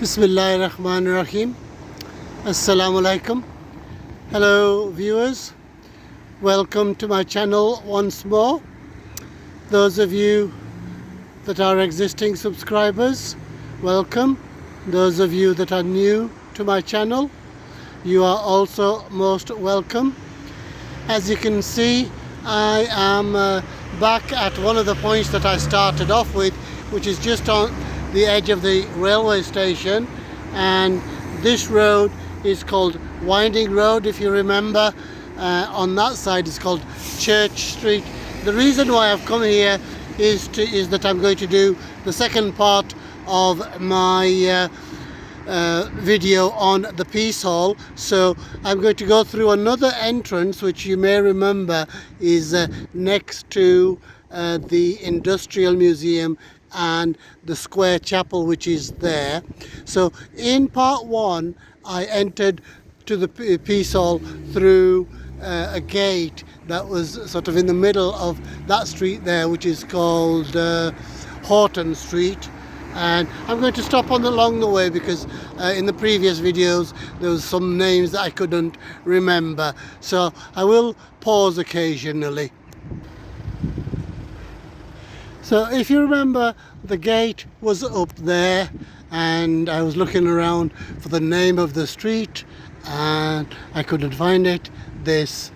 Bismillahirrahmanirrahim. Assalamu alaikum. Hello viewers, welcome to my channel once more. Those of you that are existing subscribers, welcome. Those of you that are new to my channel, you are also most welcome. As you can see, I am back at one of the points that I started off with, which is just on the edge of the railway station, and this road is called Winding Road. If you remember, on that side is called Church Street. The reason why I've come here is that I'm going to do the second part of my video on the Piece Hall. So I'm going to go through another entrance, which you may remember is next to the Industrial Museum and the Square Chapel, which is there. So in part one, I entered to the Piece Hall through a gate that was sort of in the middle of that street there, which is called Horton Street. And I'm going to stop along the way because in the previous videos there was some names that I couldn't remember, so I will pause occasionally. So if you remember, the gate was up there and I was looking around for the name of the street and I couldn't find it. This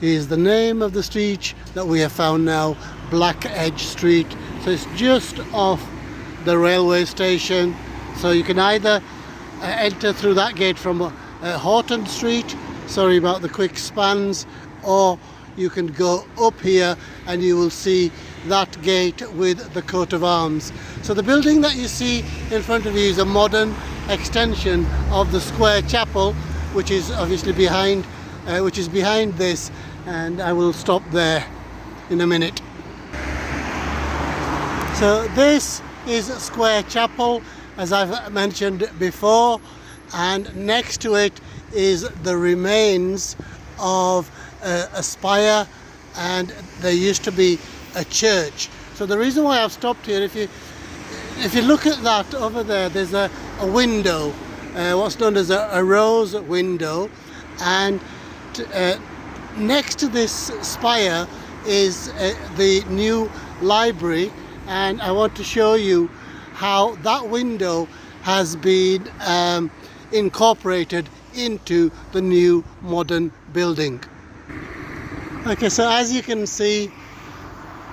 is the name of the street that we have found now, Black Edge Street. So it's just off the railway station. So you can either enter through that gate from Horton Street, sorry about the quick spans, or you can go up here and you will see that gate with the coat of arms. So the building that you see in front of you is a modern extension of the Square Chapel, which is obviously behind this, and I will stop there in a minute. So this is Square Chapel, as I've mentioned before, and next to it is the remains of a spire, and there used to be a church. So the reason why I've stopped here, if you look at that over there, there's a window, what's known as a rose window, and next to this spire is the new library, and I want to show you how that window has been incorporated into the new modern building. Okay, so as you can see,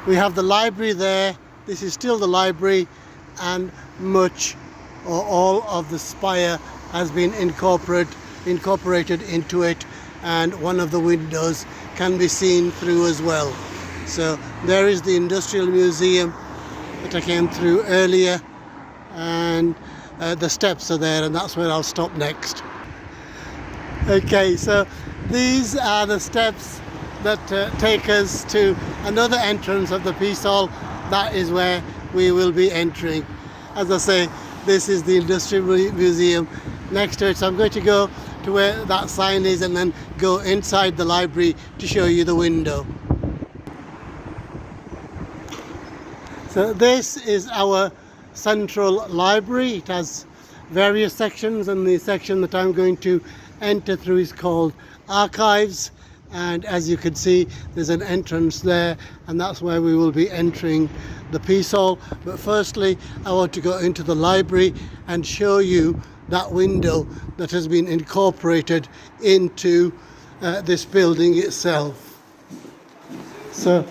we have the library there. This is still the library, and much or all of the spire has been incorporated into it, and one of the windows can be seen through as well. So there is the Industrial Museum that I came through earlier, and the steps are there, and that's where I'll stop next. Okay, so these are the steps that take us to another entrance of the Piece Hall. That is where we will be entering. As I say, this is the Industrial Museum next to it, so I'm going to go to where that sign is and then go inside the library to show you the window. So this is our central library. It has various sections, and the section that I'm going to enter through is called Archives, and as you can see, there's an entrance there, and that's where we will be entering the Piece Hall. But firstly, I want to go into the library and show you that window that has been incorporated into this building itself. So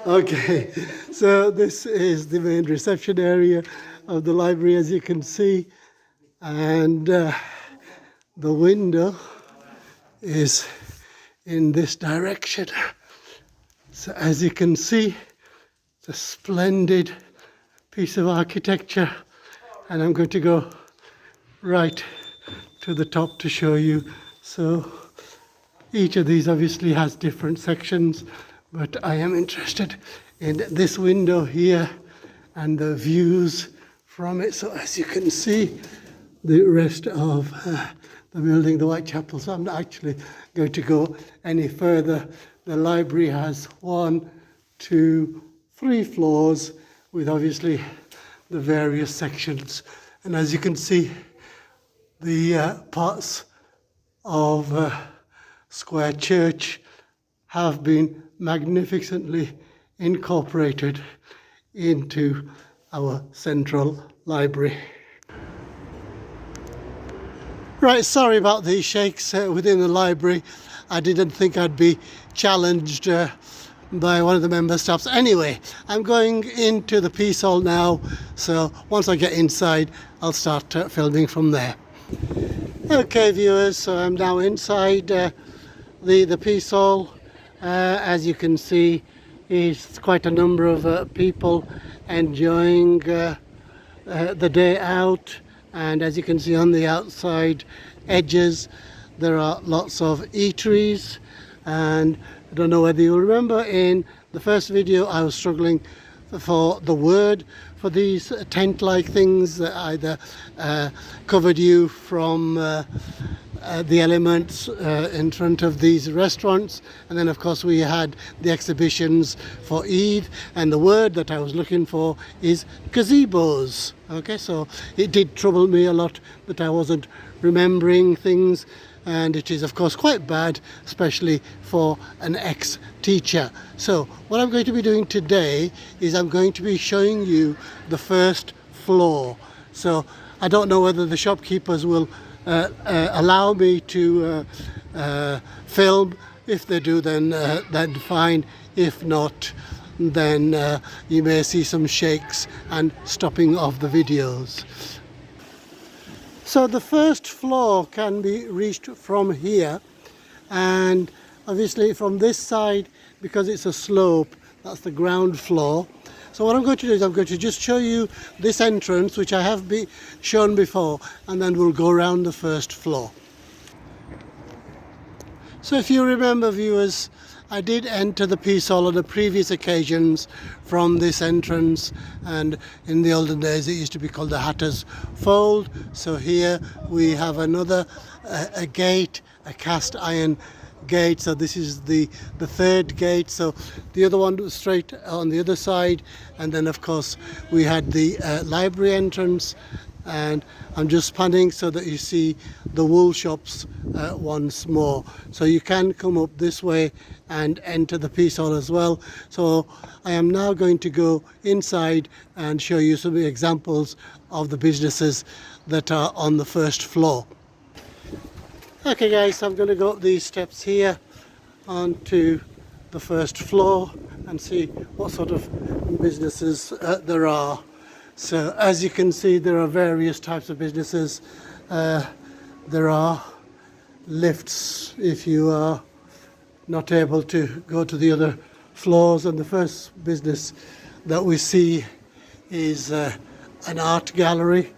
okay, so this is the main reception area of the library, as you can see, and the window is in this direction. So as you can see, it's a splendid piece of architecture, and I'm going to go right to the top to show you. So each of these obviously has different sections, but I am interested in this window here and the views from it. So as you can see, the rest of the building, the Whitechapel. So I'm not actually going to go any further the library has 1, 2, 3 floors with obviously the various sections. And as you can see, the parts of Square Church have been magnificently incorporated into our central library. Right, sorry about these shakes within the library. I didn't think I'd be challenged by one of the member staffs. Anyway, I'm going into the Piece Hall now, so once I get inside, I'll start filming from there. Okay, viewers, so I'm now inside the Piece Hall. As you can see, it's quite a number of people enjoying the day out, and as you can see on the outside edges there are lots of eateries. And I don't know whether you remember, in the first video I was struggling for the word for these tent-like things that either covered you from the elements in front of these restaurants, and then of course we had the exhibitions for Eid, and the word that I was looking for is gazebos. Okay, so it did trouble me a lot that I wasn't remembering things, and it is of course quite bad, especially for an ex-teacher. So what I'm going to be doing today is I'm going to be showing you the first floor. So I don't know whether the shopkeepers will allow me to film. If they do, then fine. If not, then you may see some shakes and stopping of the videos. So the first floor can be reached from here, and obviously from this side, because it's a slope, that's the ground floor. So what I'm going to do is I'm going to just show you this entrance, which I have shown before, and then we'll go around the first floor. So if you remember, viewers, I did enter the Piece Hall on the previous occasions from this entrance, and in the olden days it used to be called the Hatter's Fold. So here we have another a gate, a cast iron gate. So this is the third gate. So the other one was straight on the other side, and then of course we had the library entrance. And I'm just panning so that you see the wool shops once more. So you can come up this way and enter the Piece Hall as well. So I am now going to go inside and show you some examples of the businesses that are on the first floor. Okay guys, so I'm going to go up these steps here onto the first floor and see what sort of businesses there are. So as you can see, there are various types of businesses. There are lifts if you are not able to go to the other floors, and the first business that we see is an art gallery.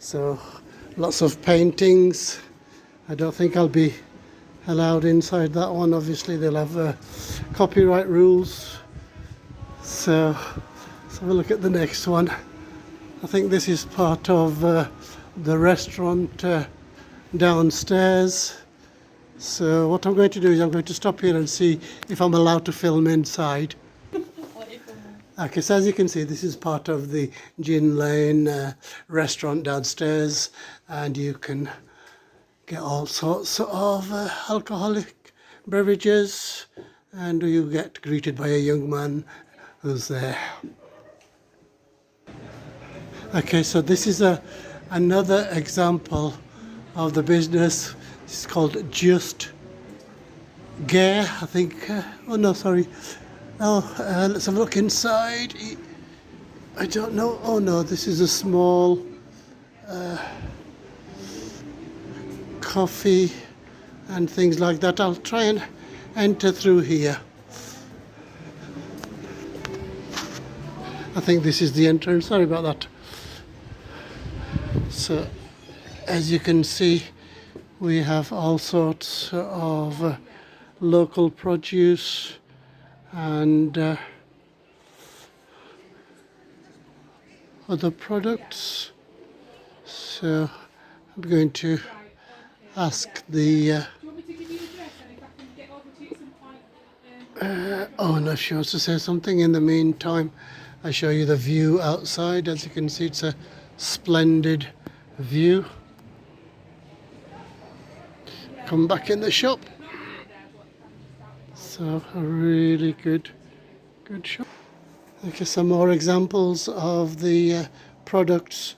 So lots of paintings. I don't think I'll be allowed inside that one. Obviously they'll have copyright rules. So let's have a look at the next one. I think this is part of the restaurant downstairs. So what I'm going to do is I'm going to stop here and see if I'm allowed to film inside. Okay, so as you can see, this is part of the Gin Lane restaurant downstairs, and you can get all sorts of alcoholic beverages, and you get greeted by a young man who's there. Okay, so this is another example of the business. It's called Just Gare, I think. Oh no, sorry. Oh, let's have a look inside. I don't know. Oh no, this is a small coffee and things like that. I'll try and enter through here. I think this is the entrance. Sorry about that. So as you can see, we have all sorts of local produce and other products. So I'm going to ask the Oh, no, she wants to say something. In the meantime, I show you the view outside. As you can see, it's a splendid view. Come back in the shop. So a really good shop. Okay, some more examples of the products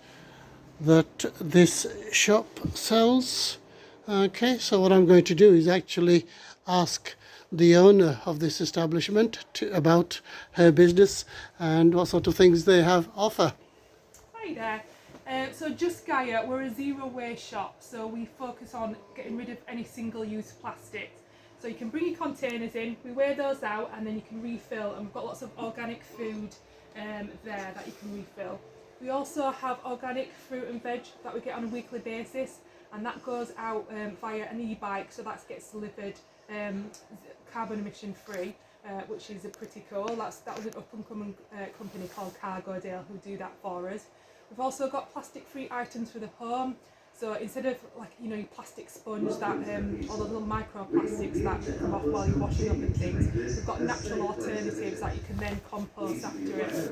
that this shop sells. Okay, so what I'm going to do is actually ask the owner of this establishment about her business and what sort of things they have offer. Hi there. So Just Gaia, we're a zero waste shop, so we focus on getting rid of any single-use plastics. So you can bring your containers in, we weigh those out, and then you can refill, and we've got lots of organic food there that you can refill. We also have organic fruit and veg that we get on a weekly basis, and that goes out via an e-bike, so that gets delivered carbon emission free, which is pretty cool. That was an up-and-coming company called Cargodale who do that for us. We've also got plastic-free items for the home. So instead of your plastic sponge that all the little microplastics that come off while you're washing up and things, we've got natural alternatives that you can then compost after it.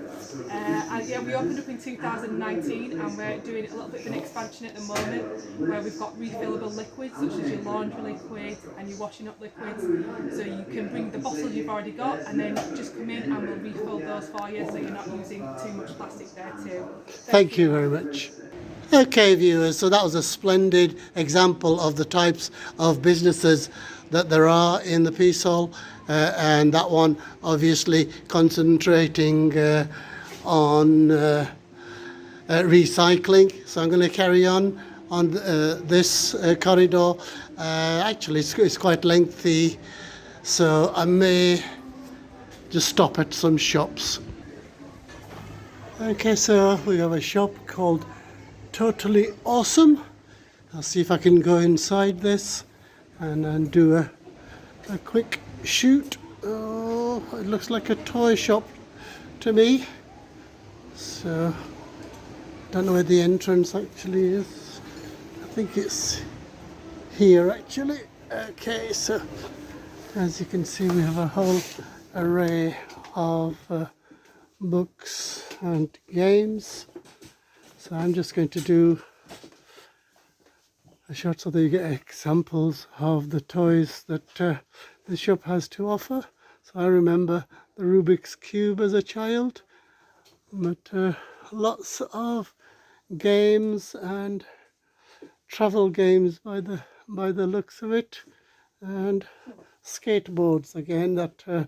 And yeah, we opened up in 2019 and we're doing a little bit of an expansion at the moment where we've got refillable liquids such as your laundry liquid and your washing up liquids. So you can bring the bottles you've already got and then just come in and we'll refill those for you so you're not using too much plastic there too. Thank you very much. Okay, viewers, so that was a splendid example of the types of businesses that there are in the Piece Hall, and that one obviously concentrating on recycling. So I'm going to carry on this corridor. Actually, it's quite lengthy, so I may just stop at some shops. Okay, so we have a shop called Totally Awesome. I'll see if I can go inside this and do a quick shoot. Oh, it looks like a toy shop to me. So, don't know where the entrance actually is. I think it's here actually. Okay, so as you can see, we have a whole array of books and games. So I'm just going to do a shot so that you get examples of the toys that the shop has to offer. So I remember the Rubik's Cube as a child, but lots of games and travel games by the looks of it, and skateboards again that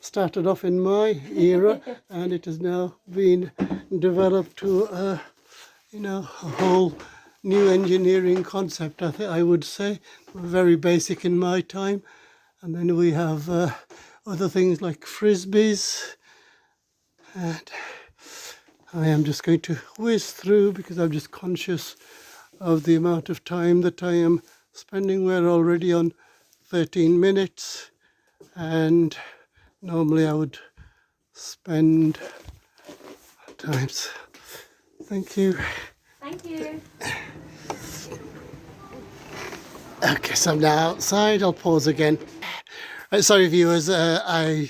started off in my era and it has now been developed to a whole new engineering concept. I would say very basic in my time. And then we have other things like frisbees, and I am just going to whiz through because I'm just conscious of the amount of time that I am spending. We're already on 13 minutes and normally I would spend times. Thank you. Thank you. Okay, so I'm now outside. I'll pause again. Sorry, viewers, I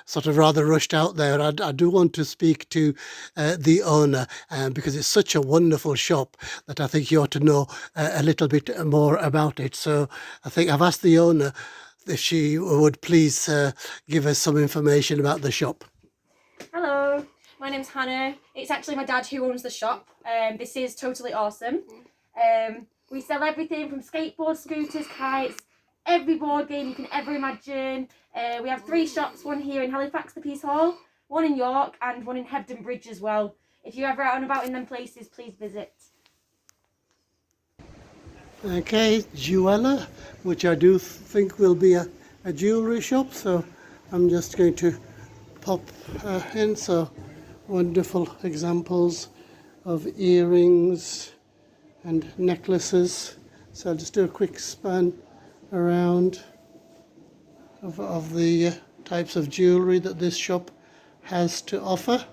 sort of rather rushed out there. I do want to speak to the owner because it's such a wonderful shop that I think you ought to know a little bit more about it. So I think I've asked the owner if she would please give us some information about the shop. Hello, my name's Hannah. It's actually my dad who owns the shop. This is Totally Awesome. We sell everything from skateboards, scooters, kites, every board game you can ever imagine. We have 3 shops, one here in Halifax Piece Hall, one in York and one in Hebden Bridge as well. If you're ever out and about in them places, please visit. Okay, Jewella, which I do think will be a jewellery shop, so I'm just going to pop in. So wonderful examples of earrings and necklaces. So I'll just do a quick span around of the types of jewellery that this shop has to offer.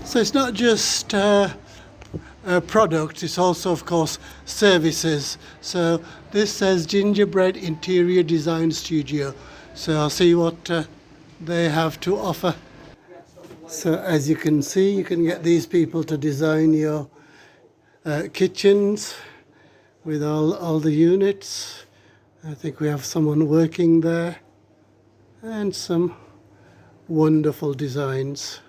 So it's not just products, it's also of course services. So this says Gingerbread Interior Design Studio. So I'll see what they have to offer. So as you can see, you can get these people to design your kitchens with all the units. I think we have someone working there and some wonderful designs.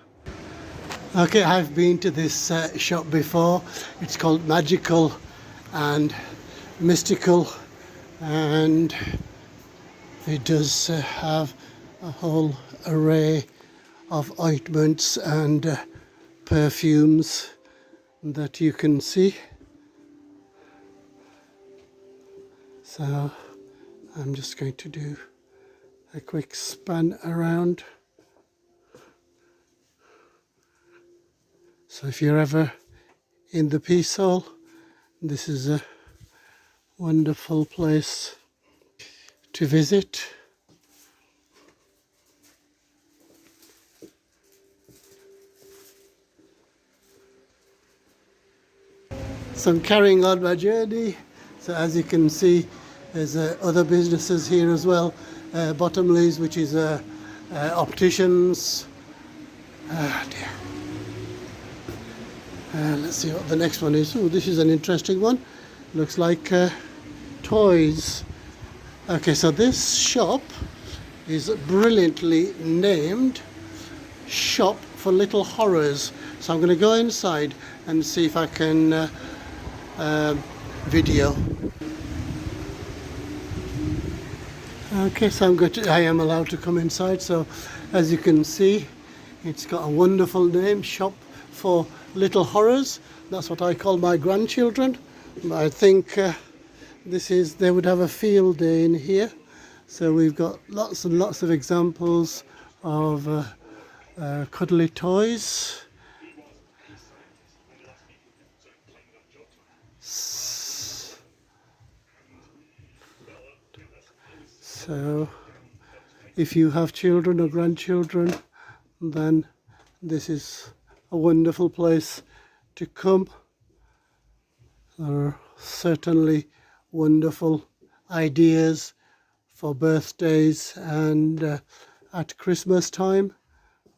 Okay, I've been to this shop before. It's called Magical and Mystical, and it does have a whole array of ointments and perfumes that you can see. So I'm just going to do a quick span around. So if you're ever in the Piece Hall, this is a wonderful place to visit. So I'm carrying on my journey. So as you can see, there's other businesses here as well. Bottomley's, which is opticians. Dear. Let's see what the next one is. Oh, this is an interesting one. Looks like toys. Okay, so this shop is brilliantly named Shop for Little Horrors. So I'm going to go inside and see if I can video. Okay, so I am allowed to come inside. So as you can see, it's got a wonderful name, Shop for Little Horrors. That's what I call my grandchildren. I think they would have a field day in here. So we've got lots and lots of examples of cuddly toys. So if you have children or grandchildren, then this is a wonderful place to come. There are certainly wonderful ideas for birthdays and at Christmas time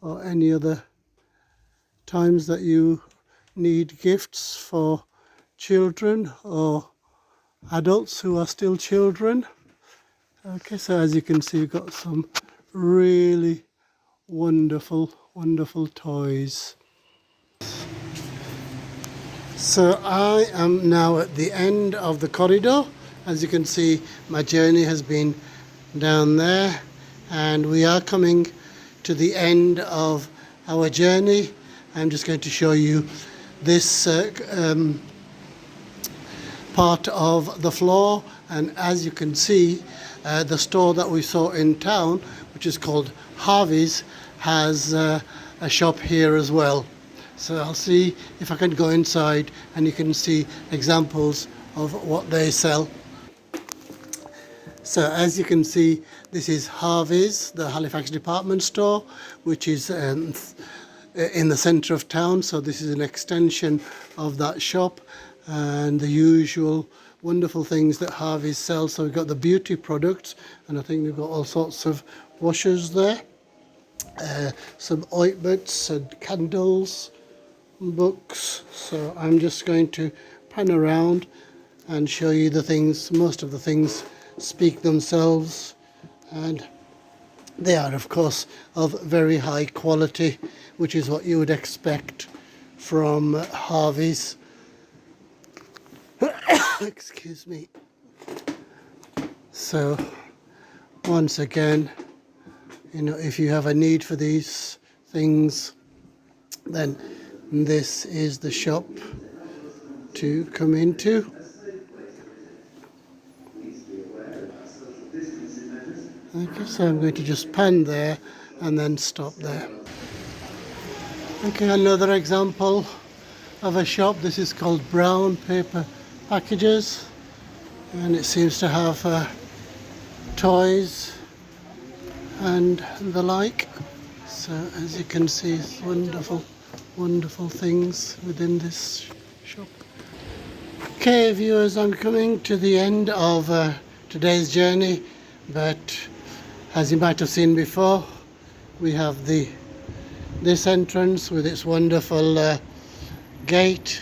or any other times that you need gifts for children or adults who are still children. Okay, so as you can see, we've got some really wonderful toys. So I am now at the end of the corridor. As you can see, my journey has been down there, and we are coming to the end of our journey. I'm just going to show you this part of the floor, and as you can see, the store that we saw in town, which is called Harvey's, has a shop here as well. So I'll see if I can go inside and you can see examples of what they sell. So as you can see, this is Harvey's, the Halifax department store, which is in the centre of town. So this is an extension of that shop and the usual wonderful things that Harvey's sells. So we've got the beauty products, and I think we've got all sorts of washers there. Some ointments and candles, books. So I'm just going to pan around and show you the things. Most of the things speak themselves, and they are of course of very high quality, which is what you would expect from Harvey's. Excuse me. So once again, you know, if you have a need for these things, then this is the shop to come into. Okay, so I'm going to just pan there and then stop there. Okay, another example of a shop. This is called Brown Paper Packages, and it seems to have toys and the like. So as you can see, it's wonderful things within this shop. Okay viewers, I'm coming to the end of today's journey, but as you might have seen before, we have this entrance with its wonderful gate,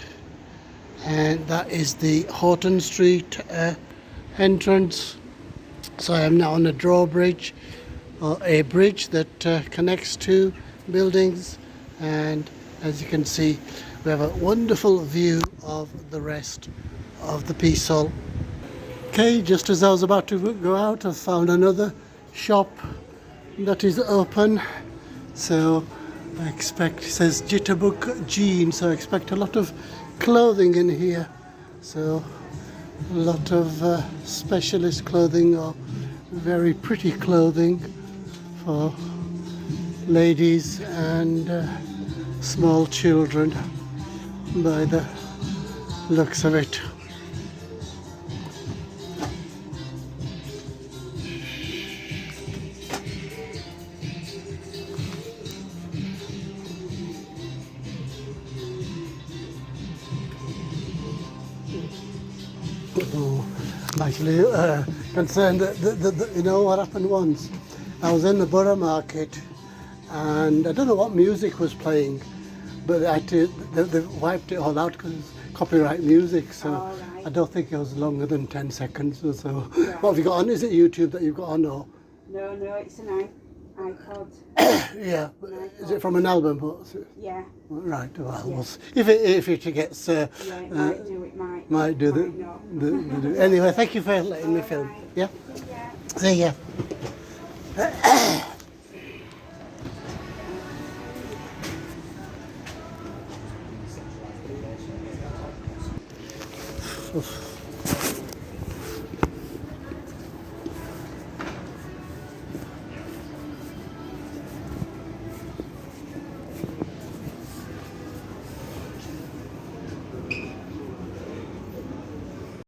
and that is the Horton Street entrance. So I am now on a drawbridge, or a bridge that connects two buildings, and as you can see we have a wonderful view of the rest of the Piece Hall. Okay, just as I was about to go out, I found another shop that is open. So I expect, it says Jitterbug Jeans, so I expect a lot of clothing in here. So a lot of specialist clothing, or very pretty clothing for ladies and small children by the looks of it. Oh, I'm actually concerned that you know what happened once. I was in the Borough Market and I don't know what music was playing, but they wiped it all out because it's copyright music, so right. I don't think it was longer than 10 seconds or so. Right. What have you got on? Is it YouTube that you've got on, or? No, it's an iPod. Yeah, but is it from an album? Yeah, Right, well, Yeah. we'll see. If it gets yeah, it might do, it might. might do Might the, not. the anyway, thank you for letting me film. Alright. Yeah, Yeah. see ya. Oof.